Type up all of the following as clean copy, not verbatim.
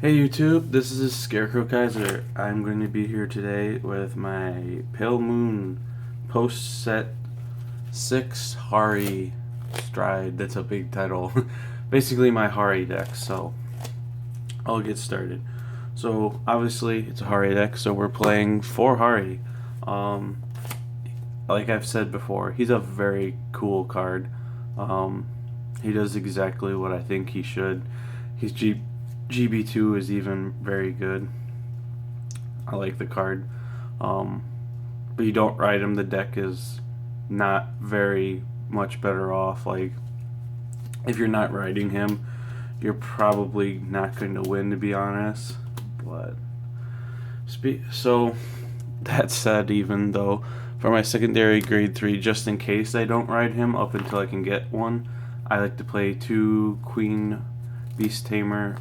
Hey YouTube, this is Scarecrow Kaiser. I'm going to be here today with my Pale Moon post set 6 Harri Stride. That's a big title. Basically my Harri deck, so I'll get started. So obviously it's a Harri deck, so we're playing 4 Harri. Um, like I've said before, he's a very cool card. Um, he does exactly what I think he should. He's GB2 is even very good. I like the card. Um, but you don't ride him, the deck is not very much better off. Like, if you're not riding him, you're probably not going to win, to be honest. But, so, that said, even though, for my secondary grade 3, just in case I don't ride him up until I can get one, I like to play 2 Queen Beast Tamer.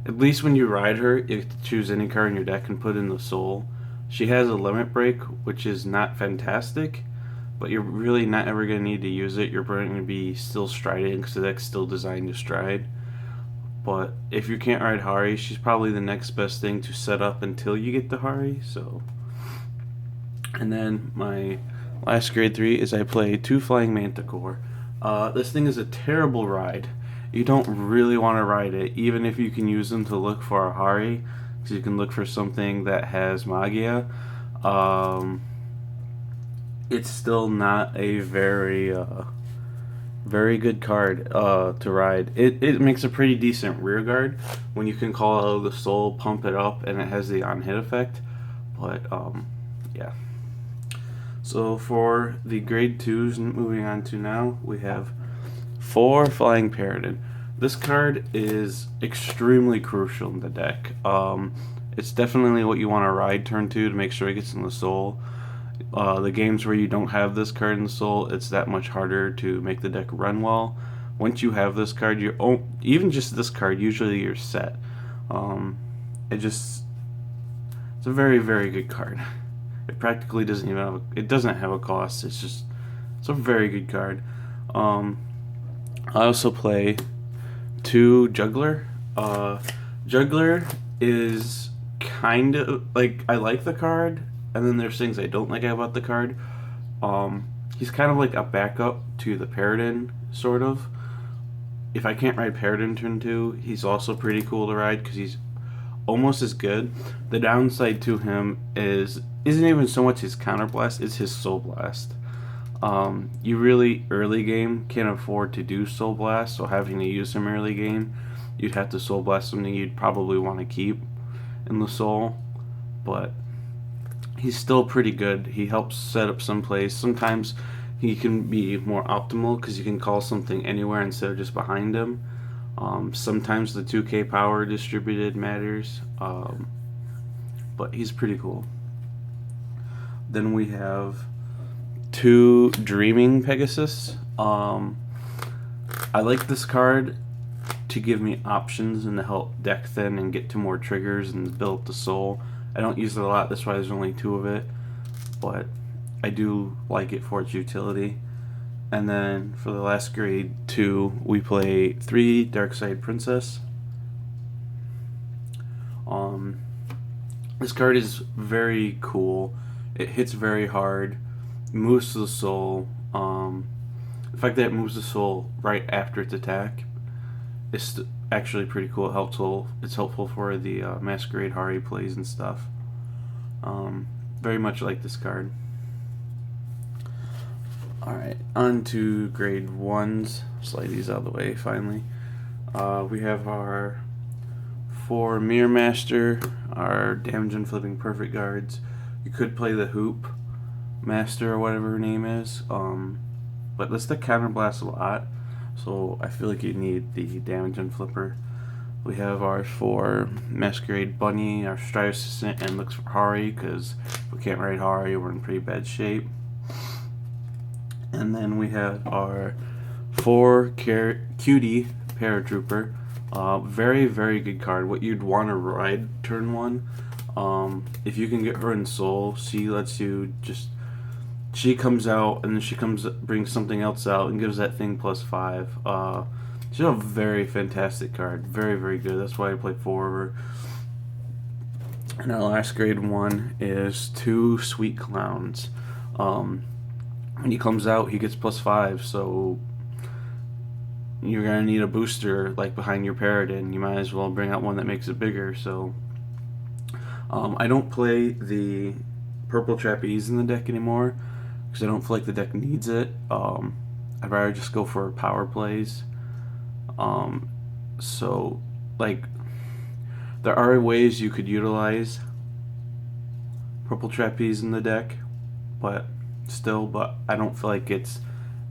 At least when you ride her, you get to choose any card in your deck and put in the soul. She has a limit break, which is not fantastic, but you're really not ever going to need to use it. You're going to be still striding because the deck's still designed to stride. But if you can't ride Harri, she's probably the next best thing to set up until you get the Harri. So, and then my last grade 3 is I play 2 Flying Manticore. This thing is a terrible ride. You don't really want to ride it, even if you can use them to look for a Harri, because you can look for something that has Magia. It's still not a very good card to ride. It makes a pretty decent rear guard when you can call out the soul, pump it up, and it has the on hit effect. But yeah. So for the grade 2s, moving on to now, we have 4 Flying Paradin. This card is extremely crucial in the deck. It's definitely what you want to ride turn 2 to make sure it gets in the soul. The games where you don't have this card in the soul, it's that much harder to make the deck run well. Once you have this card, even just this card, usually you're set. It's a very good card. It practically doesn't even have a cost. It's a very good card. I also play 2 Juggler. Juggler is kind of like, I like the card, and then there's things I don't like about the card. He's kind of like a backup to the Paradin, sort of. If I can't ride Paradin turn 2, he's also pretty cool to ride because he's almost as good. The downside to him isn't even so much his counterblast, it's his soul blast. You really early game can't afford to do soul blast, so having to use him early game, you'd have to soul blast something you'd probably want to keep in the soul. But he's still pretty good. He helps set up some plays. Sometimes he can be more optimal because you can call something anywhere instead of just behind him. Sometimes the 2k power distributed matters, but he's pretty cool. Then we have 2 Dreaming Pegasus. I like this card to give me options and to help deck thin and get to more triggers and build the soul. I don't use it a lot, that's why there's only 2 of it, but I do like it for its utility. And then for the last grade 2, we play 3 Darkside Princess. This card is very cool. It hits very hard, moves to the soul. The fact that it moves the soul right after its attack is actually pretty cool. It's helpful for the Masquerade Harri plays and stuff. Very much like this card. Alright, on to grade 1s. Slide these out of the way finally. We have our 4 Mirror Master, our damage and flipping perfect guards. You could play the Hoop Master or whatever her name is, but this deck counterblast a lot, so I feel like you need the damage and flipper. We have our 4 Masquerade Bunny, our Stride Assistant, and looks for Harri, because if we can't ride Harri, we're in pretty bad shape. And then we have our 4 Cutie Paratrooper. Very good card. What you'd want to ride turn 1. If you can get her in soul, she comes out and then brings something else out and gives that thing +5. She's a very fantastic card. Very, very good. That's why I play 4 of her. And our last grade 1 is 2 Sweet Clowns. When he comes out, he gets +5, so you're going to need a booster like behind your Paradin. You might as well bring out one that makes it bigger. So I don't play the purple trapeze in the deck anymore because I don't feel like the deck needs it. I'd rather just go for power plays. So like there are ways you could utilize purple trapeze in the deck, but I don't feel like it's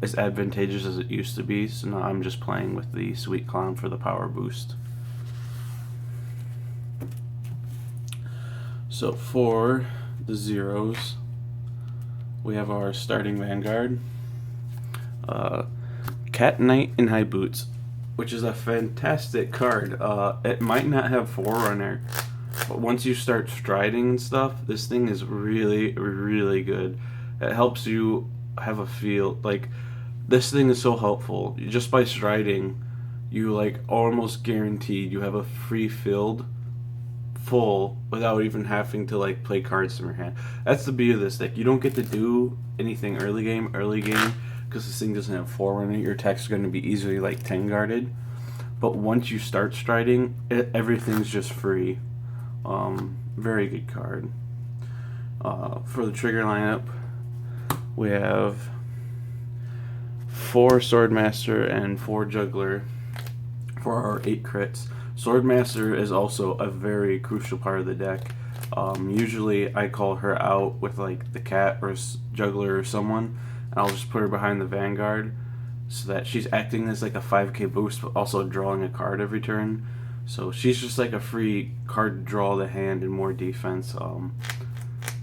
as advantageous as it used to be. So now I'm just playing with the Sweet Clown for the power boost. So for the zeros, we have our starting Vanguard, Cat Knight in High Boots, which is a fantastic card. It might not have Forerunner, but once you start striding and stuff, this thing is really, really good. It helps you have a feel. Like, this thing is so helpful. Just by striding, you like almost guaranteed you have a free field full without even having to like play cards from your hand. That's the beauty of this deck. You don't get to do anything early game, because this thing doesn't have Forerunner. Your attacks are going to be easily like 10 guarded. But once you start striding, everything's just free. Very good card. For the trigger lineup, we have 4 Swordmaster and 4 Juggler for our 8 crits. Swordmaster is also a very crucial part of the deck. Usually I call her out with like the cat or Juggler or someone, and I'll just put her behind the Vanguard so that she's acting as like a 5k boost but also drawing a card every turn. So she's just like a free card to draw the hand and more defense.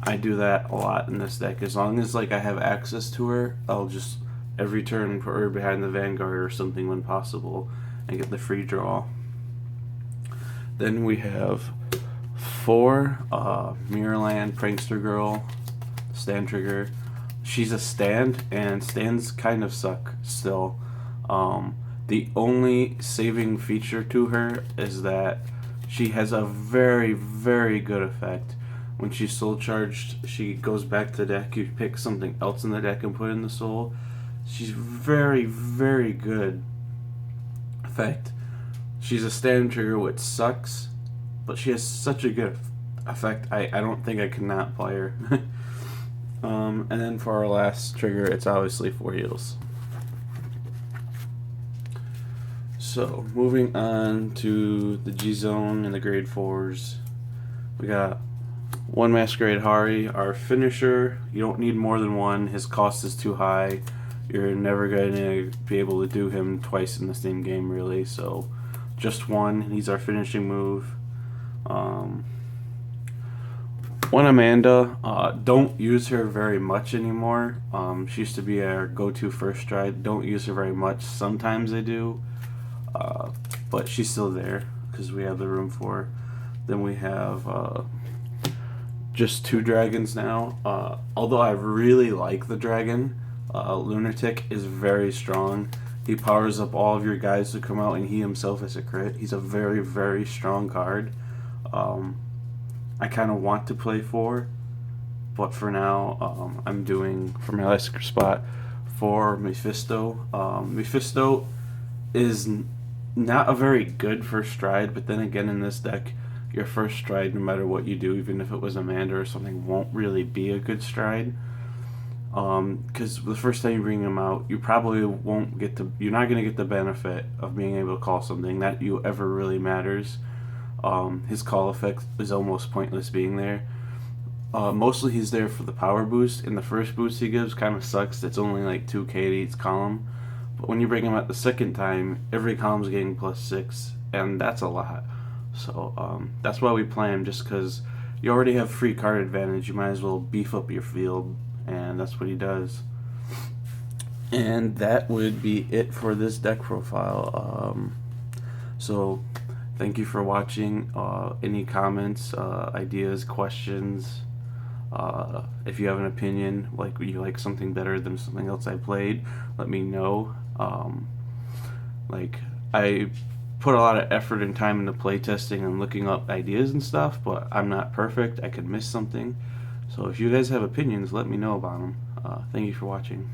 I do that a lot in this deck. As long as like I have access to her, I'll just every turn put her behind the Vanguard or something when possible and get the free draw. Then we have 4 Mirrorland Prankster Girl stand trigger. She's a stand, and stands kind of suck still. The only saving feature to her is that she has a very, very good effect. When she's soul charged, she goes back to the deck. You pick something else in the deck and put in the soul. She's very, very good effect. She's a stand trigger, which sucks, but she has such a good effect. I don't think I could not play her. And then for our last trigger, it's obviously 4 heals. So, moving on to the G-Zone and the grade 4s. We got 1 Masquerade Harri, our finisher. You don't need more than 1. His cost is too high. You're never going to be able to do him twice in the same game, really. So, just 1. He's our finishing move. 1 Amanda. Don't use her very much anymore. She used to be our go-to first stride. Don't use her very much. Sometimes I do. But she's still there because we have the room for her. Then we have just 2 dragons now. Although I really like the dragon, Lunatic is very strong. He powers up all of your guys to come out, and he himself is a crit. He's a very, very strong card. I kind of want to play 4, but for now, I'm doing, for my last spot, 4 Mephisto. Mephisto is not a very good first stride, but then again in this deck, your first stride, no matter what you do, even if it was Amanda or something, won't really be a good stride. Because the first time you bring him out, you probably won't get to, you're not going to get the benefit of being able to call something that you ever really matters. His call effect is almost pointless being there. Mostly he's there for the power boost, and the first boost he gives kind of sucks. It's only like 2k to each column. But when you bring him out the second time, every column's getting +6, and that's a lot. So that's why we play him, just because you already have free card advantage. You might as well beef up your field, and that's what he does. And that would be it for this deck profile. So thank you for watching. Any comments, ideas, questions? If you have an opinion, like you like something better than something else I played, let me know. Like, I put a lot of effort and time into playtesting and looking up ideas and stuff, but I'm not perfect. I could miss something. So if you guys have opinions, let me know about them. Thank you for watching.